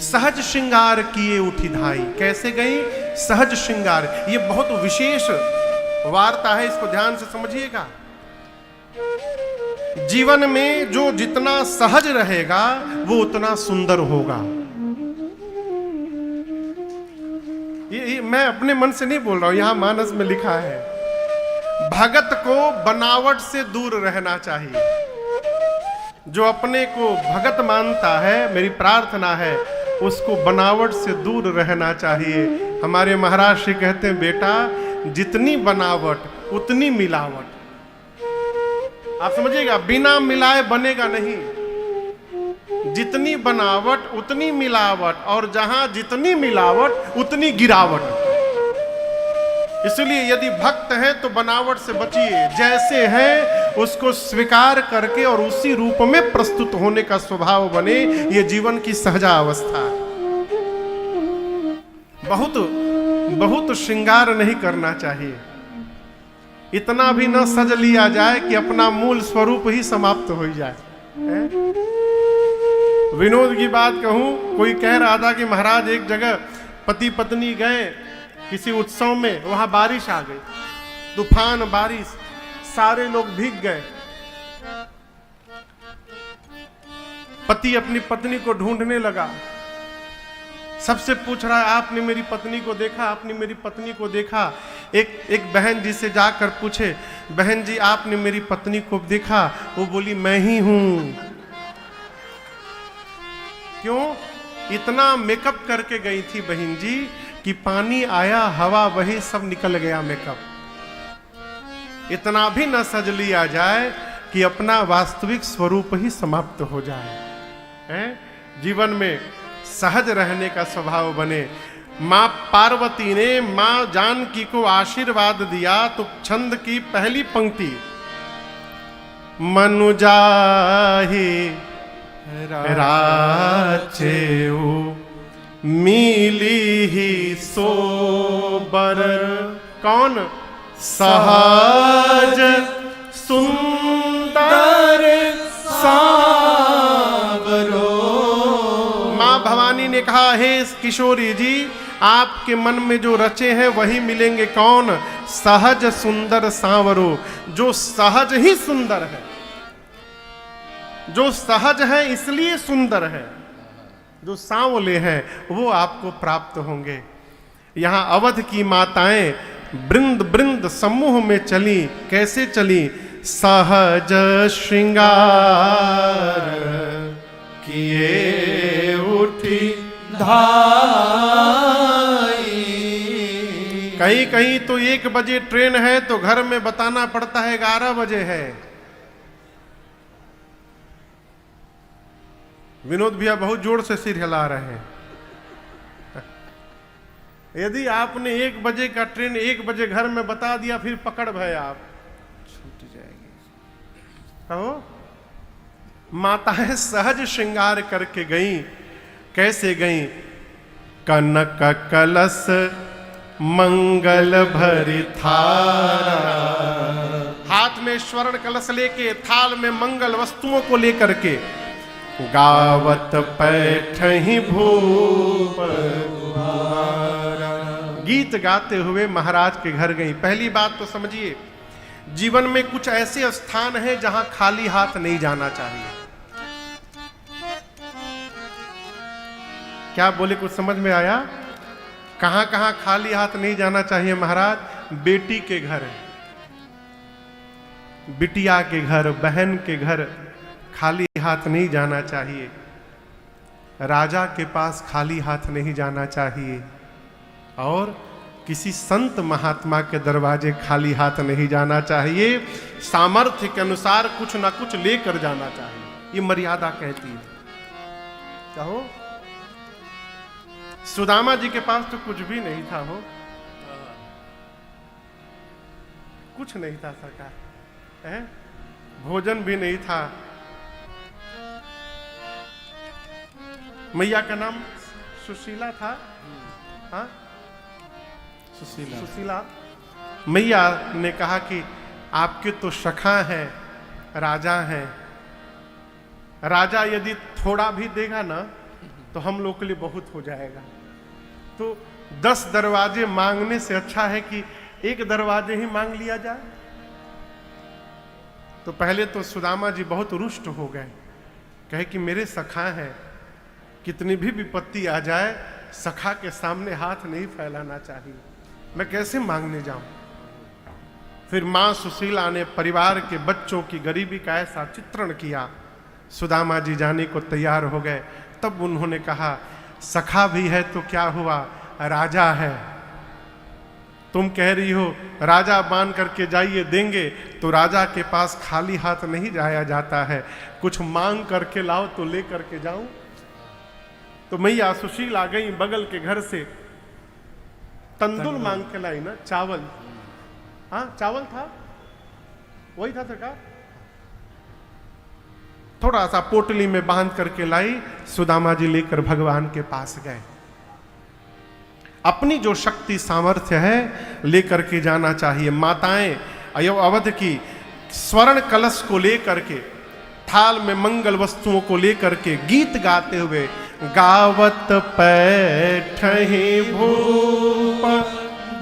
सहज श्रृंगार किए उठी धाई। कैसे गई? सहज श्रृंगार। ये बहुत विशेष वार्ता है, इसको ध्यान से समझिएगा। जीवन में जो जितना सहज रहेगा वो उतना सुंदर होगा। ये मैं अपने मन से नहीं बोल रहा हूं, यहां मानस में लिखा है। भगत को बनावट से दूर रहना चाहिए। जो अपने को भगत मानता है, मेरी प्रार्थना है उसको बनावट से दूर रहना चाहिए। हमारे महाराज श्री कहते हैं, बेटा जितनी बनावट उतनी मिलावट। आप समझिएगा, बिना मिलाए बनेगा नहीं। जितनी बनावट उतनी मिलावट, और जहां जितनी मिलावट उतनी गिरावट। इसलिए यदि भक्त है तो बनावट से बचिए। जैसे है उसको स्वीकार करके और उसी रूप में प्रस्तुत होने का स्वभाव बने। ये जीवन की सहजा अवस्था है। बहुत श्रृंगार नहीं करना चाहिए। इतना भी न सज लिया जाए कि अपना मूल स्वरूप ही समाप्त हो जाए। विनोद की बात कहूं, कोई कह रहा था कि महाराज एक जगह पति पत्नी गए किसी उत्सव में, वहां बारिश आ गई, तूफान बारिश, सारे लोग भीग गए। पति अपनी पत्नी को ढूंढने लगा, सबसे पूछ रहा है, आपने मेरी पत्नी को देखा? आपने मेरी पत्नी को देखा? एक बहन जी से जाकर पूछे, बहन जी आपने मेरी पत्नी को देखा? वो बोली, मैं ही हूं। क्यों? इतना मेकअप करके गई थी बहन जी कि पानी आया, हवा वही, सब निकल गया मेकअप। इतना भी न सज लिया जाए कि अपना वास्तविक स्वरूप ही समाप्त हो जाए। जीवन में सहज रहने का स्वभाव बने। मां पार्वती ने मां जानकी को आशीर्वाद दिया तो छंद की पहली पंक्ति, मनुजाहि राचेऊ मिली ही सोबर। कौन? सहज सुंदर सांवरो। मां भवानी ने कहा, हे किशोरी जी, आपके मन में जो रचे हैं वही मिलेंगे। कौन? सहज सुंदर सांवरो। जो सहज ही सुंदर है, जो सहज है इसलिए सुंदर है, जो सांवले हैं वो आपको प्राप्त होंगे। यहां अवध की माताएं वृंद वृंद समूह में चली। कैसे चली? सहज श्रृंगार किए उठी धाई। कहीं कहीं तो 1 बजे ट्रेन है तो घर में बताना पड़ता है 11 बजे है। विनोद भैया बहुत जोर से सिर हिला रहे हैं। यदि आपने 1 बजे का ट्रेन 1 बजे घर में बता दिया, फिर पकड़ भय आप छूट जाएगी। कहो, माताएं सहज श्रृंगार करके गईं। कैसे गईं? कनक कलश मंगल भरी थारा। हाथ में स्वर्ण कलश लेके, थाल में मंगल वस्तुओं को लेकर के, गावत पैठहि भूप गुहारा। गीत गाते हुए महाराज के घर गई। पहली बात तो समझिए, जीवन में कुछ ऐसे स्थान हैं जहां खाली हाथ नहीं जाना चाहिए। क्या बोले? कुछ समझ में आया? कहां कहां खाली हाथ नहीं जाना चाहिए महाराज? बेटी के घर, बिटिया के घर, बहन के घर खाली हाथ नहीं जाना चाहिए। राजा के पास खाली हाथ नहीं जाना चाहिए, और किसी संत महात्मा के दरवाजे खाली हाथ नहीं जाना चाहिए। सामर्थ्य के अनुसार कुछ ना कुछ लेकर जाना चाहिए, ये मर्यादा कहती है। कहो, सुदामा जी के पास तो कुछ भी नहीं था, हो कुछ नहीं था सरकार, है? भोजन भी नहीं था। मैया का नाम सुशीला था। हाँ, सुशीला। मैया ने कहा कि आपके तो सखा हैं, राजा हैं। राजा यदि थोड़ा भी देगा ना तो तो हम लोग के लिए बहुत हो जाएगा। तो 10 दरवाजे मांगने से अच्छा है कि एक दरवाजे ही मांग लिया जाए। तो पहले तो सुदामा जी बहुत रुष्ट हो गए, कहे कि मेरे सखा हैं, कितनी भी विपत्ति आ जाए सखा के सामने हाथ नहीं फैलाना चाहिए, मैं कैसे मांगने जाऊं। फिर मां सुशीला ने परिवार के बच्चों की गरीबी का ऐसा चित्रण किया, सुदामा जी जाने को तैयार हो गए। तब उन्होंने कहा सखा भी है तो क्या हुआ, राजा है, तुम कह रही हो राजा बांध करके जाइए देंगे, तो राजा के पास खाली हाथ नहीं जाया जाता है, कुछ मांग करके लाओ तो ले करके जाऊं। तो मैया सुशील आ गई, बगल के घर से तंदुल मांग के लाई ना, चावल, हाँ चावल था, वही था सरकार, थोड़ा सा पोटली में बांध करके लाई। सुदामा जी लेकर भगवान के पास गए, अपनी जो शक्ति सामर्थ्य है लेकर के जाना चाहिए। माताएं अवध की स्वर्ण कलश को लेकर के, थाल में मंगल वस्तुओं को लेकर के गीत गाते हुए, गावत पैठहि भूप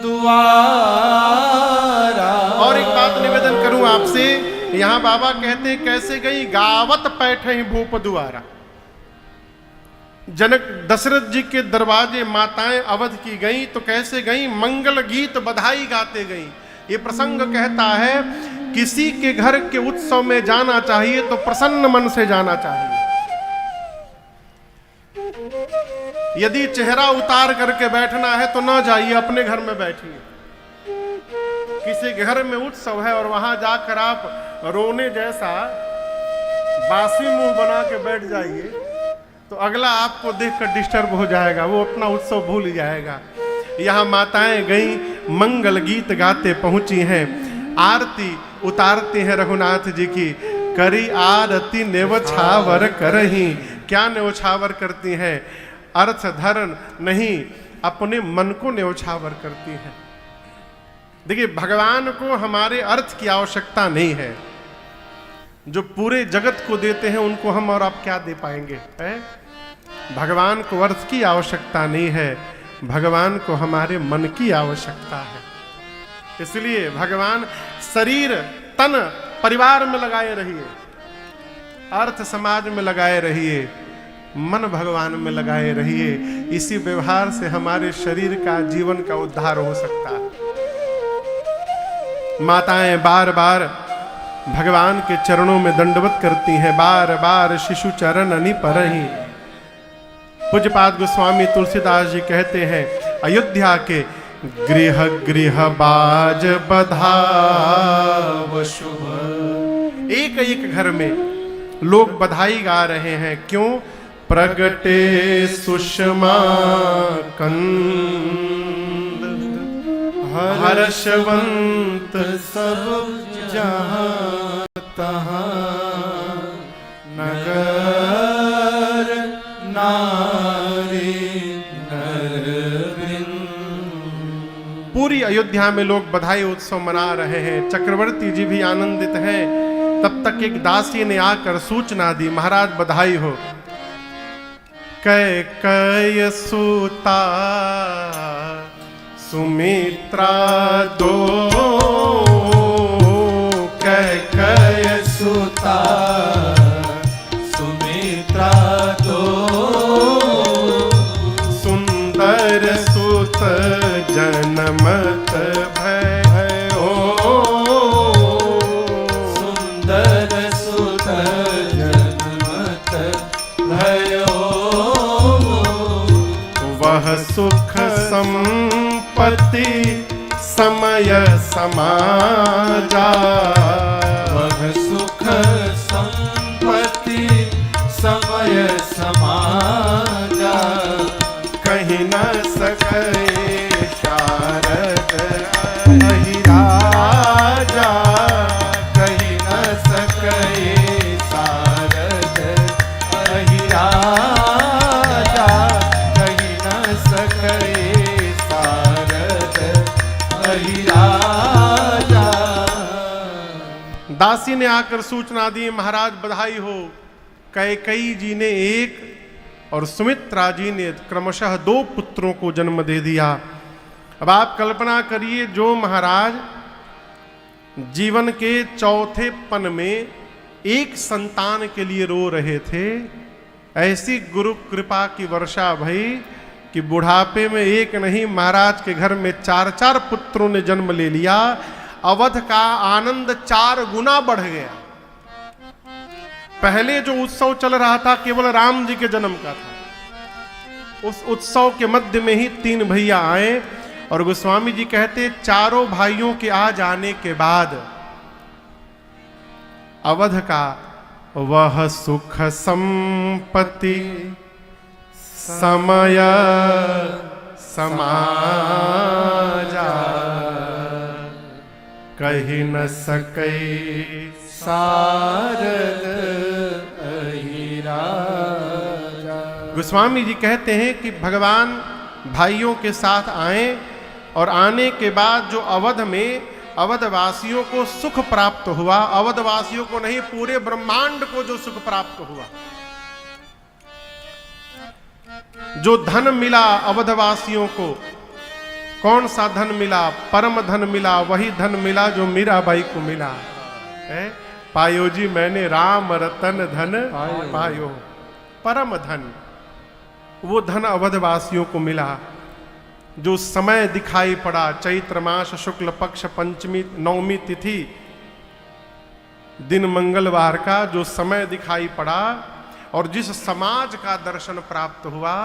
द्वारा। और एक बात निवेदन करूं आपसे, यहां बाबा कहते हैं कैसे गई, गावत पैठहि भूप द्वारा। जनक दशरथ जी के दरवाजे माताएं अवध की गई तो कैसे गई, मंगल गीत बधाई गाते गई। ये प्रसंग कहता है किसी के घर के उत्सव में जाना चाहिए तो प्रसन्न मन से जाना चाहिए। यदि चेहरा उतार करके बैठना है तो ना जाइए, अपने घर में बैठिए। किसी घर में उत्सव है और वहां जाकर आप रोने जैसा बासी मुंह बना के बैठ जाइए तो अगला आपको देखकर डिस्टर्ब हो जाएगा, वो अपना उत्सव भूल जाएगा। यहाँ माताएं गई, मंगल गीत गाते पहुंची हैं, आरती उतारते हैं रघुनाथ जी की। करी आरती नेवछावर करही, क्या नेवछावर करती हैं, अर्थ धर्म नहीं, अपने मन को नेवछावर करती हैं। देखिए भगवान को हमारे अर्थ की आवश्यकता नहीं है, जो पूरे जगत को देते हैं उनको हम और आप क्या दे पाएंगे, है? भगवान को अर्थ की आवश्यकता नहीं है, भगवान को हमारे मन की आवश्यकता है। इसलिए भगवान शरीर तन परिवार में लगाए रहिए, अर्थ समाज में लगाए रहिए, मन भगवान में लगाए रहिए। इसी व्यवहार से हमारे शरीर का जीवन का उद्धार हो सकता है। माताएं बार बार भगवान के चरणों में दंडवत करती हैं, बार बार शिशु चरण अनि परहि। पूज्यपाद गोस्वामी तुलसीदास जी कहते हैं, अयोध्या के गृह गृह बाज बधाव शुभ। एक एक घर में लोग बधाई गा रहे हैं, क्यों? प्रगटे सुषमा कंद, हर्षवंत सब जहाँ तहाँ, नगर नारी नरवृंद। पूरी अयोध्या में लोग बधाई उत्सव मना रहे हैं, चक्रवर्ती जी भी आनंदित हैं। तब तक एक दासी ने आकर सूचना दी, महाराज बधाई हो। कैकेयी सुता सुमित्रा दो, कैकेयी सुता सुमित्रा दो, सुंदर सुत जनमत भयो, सुंदर सुत जनमत भयो। वह सुख संपत्ति समय समाजा, वह सुख संपत्ति समय समाजा, कहीं न सके शारद अहिराजा, कहीं न सके शारद अहिराजा, कहीं न सके शारद अहिराजा। दासी ने आकर सूचना दी, महाराज बधाई हो। कैकेयी जी ने एक और सुमित्रा जी ने क्रमशः 2 पुत्रों को जन्म दे दिया। अब आप कल्पना करिए, जो महाराज जीवन के चौथे पन में एक संतान के लिए रो रहे थे, ऐसी गुरु कृपा की वर्षा भई कि बुढ़ापे में एक नहीं, महाराज के घर में 4-4 पुत्रों ने जन्म ले लिया। अवध का आनंद 4 गुना बढ़ गया। पहले जो उत्सव चल रहा था केवल राम जी के जन्म का था। उस उत्सव के मध्य में ही 3 भैया आए और गोस्वामी जी कहते, चारों भाइयों के आ जाने के बाद अवध का वह सुख संपत्ति समय समाजा कही न सके सारद अहि राजा। गोस्वामी जी कहते हैं कि भगवान भाइयों के साथ आए और आने के बाद जो अवध में अवधवासियों को सुख प्राप्त हुआ, अवधवासियों को नहीं पूरे ब्रह्मांड को जो सुख प्राप्त हुआ, जो धन मिला अवधवासियों को, कौन सा धन मिला? परम धन मिला। वही धन मिला जो मीराबाई को मिला है। पायो जी मैंने राम रतन धन पायो, परम धन। वो धन अवधवासियों को मिला। जो समय दिखाई पड़ा, चैत्र मास शुक्ल पक्ष पंचमी नवमी तिथि दिन मंगलवार का जो समय दिखाई पड़ा और जिस समाज का दर्शन प्राप्त हुआ,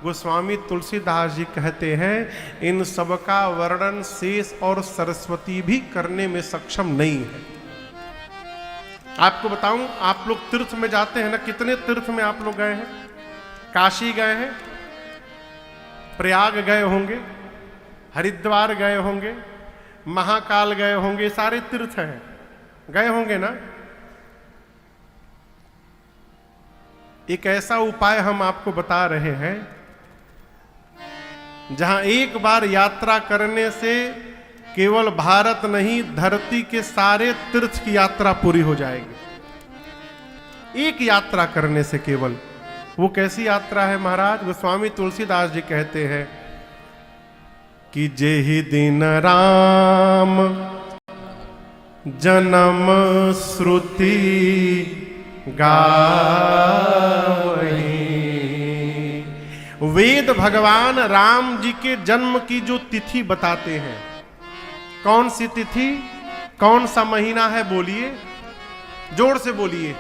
गोस्वामी तुलसीदास जी कहते हैं, इन सब का वर्णन शेष और सरस्वती भी करने में सक्षम नहीं है। आपको बताऊं, आप लोग तीर्थ में जाते हैं ना, कितने तीर्थ में आप लोग गए हैं? काशी गए हैं, प्रयाग गए होंगे, हरिद्वार गए होंगे, महाकाल गए होंगे, सारे तीर्थ हैं, गए होंगे ना। एक ऐसा उपाय हम आपको बता रहे हैं जहां एक बार यात्रा करने से केवल भारत नहीं, धरती के सारे तीर्थ की यात्रा पूरी हो जाएगी। एक यात्रा करने से केवल। वो कैसी यात्रा है महाराज? गोस्वामी तुलसीदास जी कहते हैं कि जेहि दिन राम जन्म श्रुति गावहीं। वेद भगवान राम जी के जन्म की जो तिथि बताते हैं, कौन सी तिथि, कौन सा महीना है? बोलिए, जोर से बोलिए।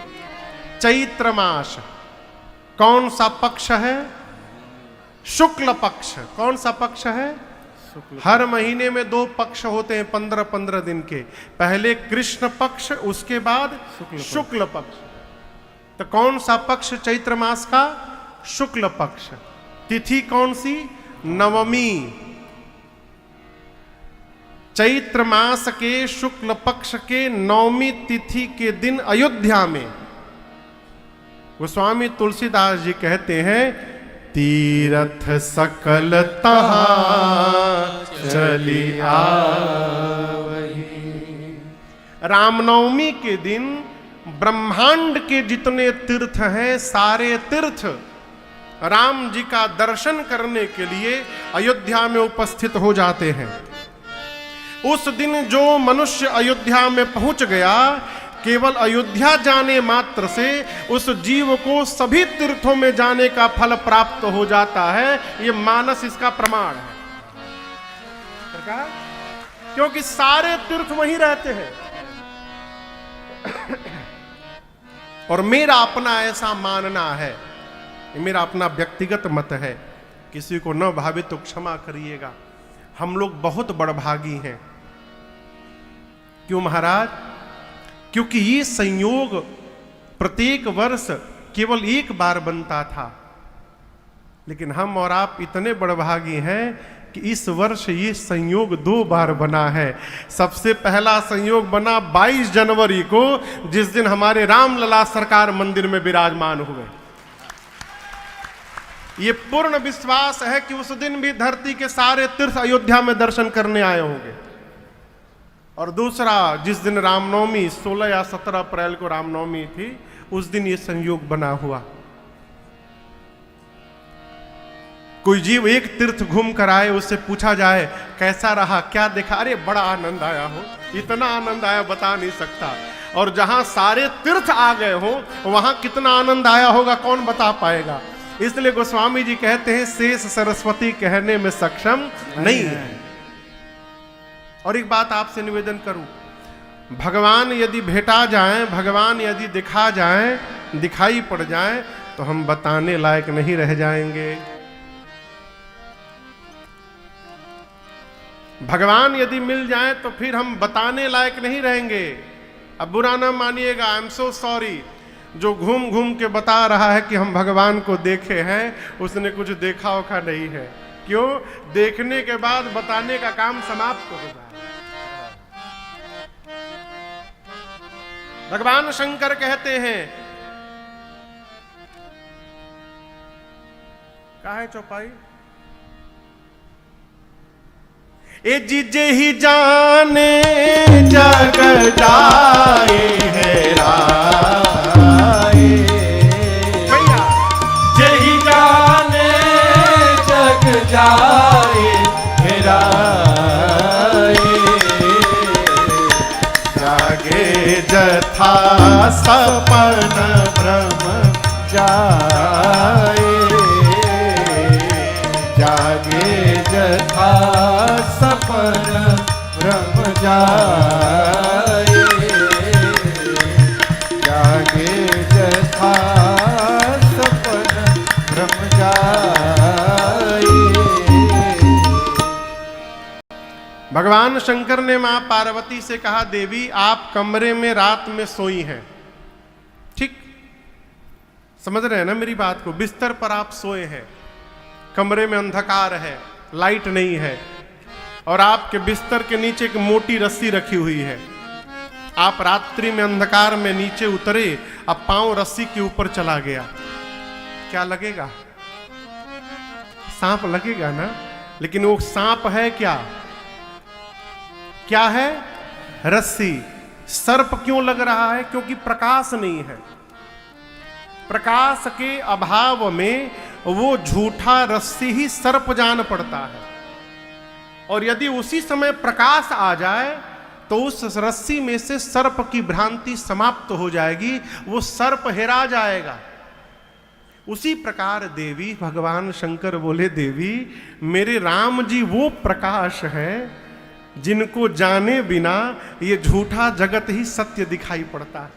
चैत्र मास। कौन सा पक्ष है? शुक्ल पक्ष। कौन सा पक्ष है? हर महीने में 2 पक्ष होते हैं 15-15 दिन के। पहले कृष्ण पक्ष, उसके बाद शुक्ल पक्ष। तो कौन सा पक्ष चैत्र मास का? शुक्ल पक्ष। तिथि कौन सी? नवमी। चैत्र मास के शुक्ल पक्ष के नवमी तिथि के दिन अयोध्या में गोस्वामी तुलसीदास जी कहते हैं, तीरथ सकल तहाँ चली आवहीं। रामनवमी के दिन ब्रह्मांड के जितने तीर्थ हैं, सारे तीर्थ राम जी का दर्शन करने के लिए अयोध्या में उपस्थित हो जाते हैं। उस दिन जो मनुष्य अयोध्या में पहुंच गया, केवल अयोध्या जाने मात्र से उस जीव को सभी तीर्थों में जाने का फल प्राप्त हो जाता है। ये मानस इसका प्रमाण है, क्योंकि सारे तीर्थ वहीं रहते हैं। और मेरा अपना ऐसा मानना है, मेरा अपना व्यक्तिगत मत है, किसी को न भावे तो क्षमा करिएगा, हम लोग बहुत बड़भागी हैं। क्यों महाराज? क्योंकि ये संयोग प्रत्येक वर्ष केवल एक बार बनता था, लेकिन हम और आप इतने बड़भागी हैं कि इस वर्ष ये संयोग 2 बार बना है। सबसे पहला संयोग बना 22 जनवरी को, जिस दिन हमारे रामलला सरकार मंदिर में विराजमान हुए। ये पूर्ण विश्वास है कि उस दिन भी धरती के सारे तीर्थ अयोध्या में दर्शन करने आए होंगे। और दूसरा, जिस दिन रामनवमी 16 या 17 अप्रैल को रामनवमी थी, उस दिन ये संयोग बना हुआ। कोई जीव एक तीर्थ घूम कर आए, उससे पूछा जाए कैसा रहा, क्या देखा, अरे बड़ा आनंद आया हो, इतना आनंद आया बता नहीं सकता। और जहां सारे तीर्थ आ गए हो वहां कितना आनंद आया होगा कौन बता पाएगा। इसलिए गोस्वामी जी कहते हैं शेष सरस्वती कहने में सक्षम नहीं है। और एक बात आपसे निवेदन करूं, भगवान यदि भेटा जाए, भगवान यदि दिखा जाए, दिखाई पड़ जाए, तो हम बताने लायक नहीं रह जाएंगे। भगवान यदि मिल जाए तो फिर हम बताने लायक नहीं रहेंगे। अब बुरा ना मानिएगा, आई एम सो सॉरी, जो घूम घूम के बता रहा है कि हम भगवान को देखे हैं, उसने कुछ देखा ओखा नहीं है। क्यों? देखने के बाद बताने का काम समाप्त हो जाए। भगवान शंकर कहते हैं, कहाँ है चौपाई? ए जिजे ही जाने जग जाए है राए, भैया जही जाने जग जाए है राए, जागे जथा सपन भ्रम जाए, जागे जथा सपन भ्रम जाए, जागे जथा सपन भ्रम जाए। भगवान शंकर ने मां पार्वती से कहा, देवी आप कमरे में रात में सोई हैं, ठीक समझ रहे हैं ना मेरी बात को? बिस्तर पर आप सोए हैं, कमरे में अंधकार है, लाइट नहीं है, और आपके बिस्तर के नीचे एक मोटी रस्सी रखी हुई है। आप रात्रि में अंधकार में नीचे उतरे, अब पांव रस्सी के ऊपर चला गया, क्या लगेगा? सांप लगेगा ना। लेकिन वो सांप है क्या? क्या है? रस्सी। सर्प क्यों लग रहा है? क्योंकि प्रकाश नहीं है। प्रकाश के अभाव में वो झूठा रस्सी ही सर्प जान पड़ता है। और यदि उसी समय प्रकाश आ जाए तो उस रस्सी में से सर्प की भ्रांति समाप्त हो जाएगी, वो सर्प हेरा जाएगा। उसी प्रकार देवी, भगवान शंकर बोले, देवी मेरे राम जी वो प्रकाश है जिनको जाने बिना ये झूठा जगत ही सत्य दिखाई पड़ता है,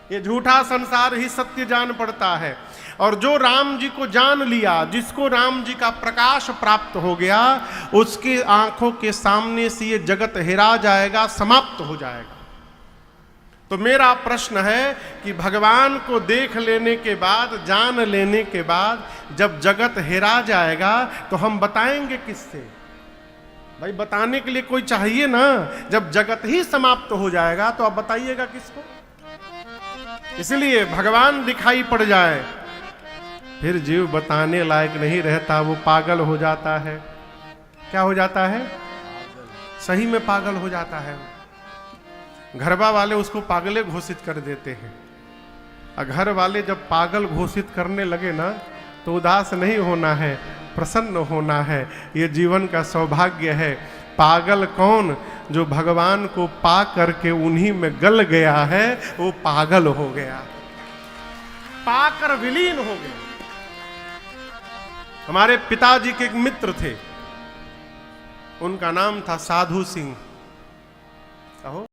ये झूठा संसार ही सत्य जान पड़ता है। और जो राम जी को जान लिया, जिसको राम जी का प्रकाश प्राप्त हो गया, उसके आंखों के सामने से ये जगत हिरा जाएगा, समाप्त हो जाएगा। तो मेरा प्रश्न है कि भगवान को देख लेने के बाद, जान लेने के बाद जब जगत हिरा जाएगा तो हम बताएंगे किससे? भाई बताने के लिए कोई चाहिए ना। जब जगत ही समाप्त हो जाएगा तो आप बताइएगा किसको? इसलिए भगवान दिखाई पड़ जाए फिर जीव बताने लायक नहीं रहता, वो पागल हो जाता है। क्या हो जाता है? सही में पागल हो जाता है। घरवा वाले उसको पागले घोषित कर देते हैं। और घर वाले जब पागल घोषित करने लगे ना, तो उदास नहीं होना है, प्रसन्न होना है। ये जीवन का सौभाग्य है। पागल कौन? जो भगवान को पा करके उन्हीं में गल गया है, वो पागल हो गया, पाकर विलीन हो गया। हमारे पिताजी के एक मित्र थे, उनका नाम था साधु सिंह।